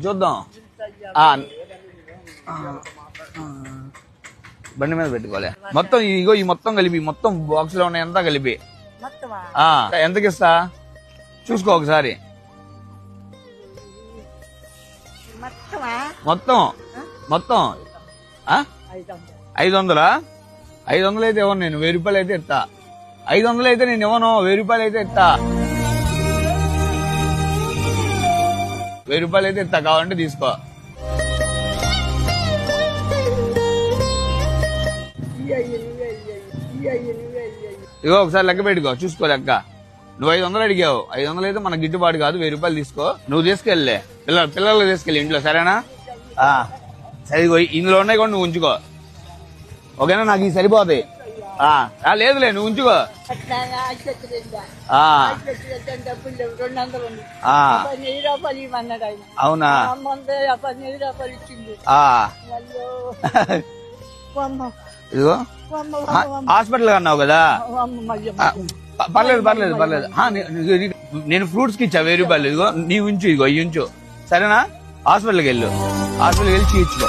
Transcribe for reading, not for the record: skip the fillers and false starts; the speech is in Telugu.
చూద్దాం. బండి మీద పెట్టుకోలే. మొత్తం ఇగో ఈ మొత్తం కలిపి, మొత్తం బాక్స్ లో ఉన్నాయి అంతా కలిపి ఎంతకి ఇస్తా చూసుకో ఒకసారి. మొత్తం మొత్తం 500. 500 అయితే ఇవ్వను నేను, 1000 రూపాయలు అయితే ఇస్తా. 500 అయితే నేను ఇవ్వను, 1000 రూపాయలు అయితే ఇస్తా. 1000 రూపాయలు అయితే ఇస్తా, కావాలంటే తీసుకో. ఇగో ఒకసారి లెక్క పెట్టుకో, చూసుకో లెక్క. నువ్వు 500 అడిగావు, 500 అయితే మనకు గిట్టుబాటు కాదు, 1000 రూపాయలు తీసుకో. నువ్వు తీసుకెళ్ళలే, పిల్లలు తీసుకెళ్ళి ఇంట్లో, సరేనా? సరే ఇందులో ఉన్నాయి కూడా నువ్వు ఉంచుకో, ఓకేనా? నాకు ఇది సరిపోతాయి. లేదులే నువ్వు ఉంచుకో. అవునా? ఇదిగో హాస్పిటల్ అన్నావు కదా, పర్లేదు. నేను ఫ్రూట్స్ కి ఇచ్చా 1000 రూపాయలు. ఇదిగో నీ ఉంచు, ఇదిగో ఉంచు, సరేనా? హాస్పిటల్కి వెళ్ళి చూయించుకో.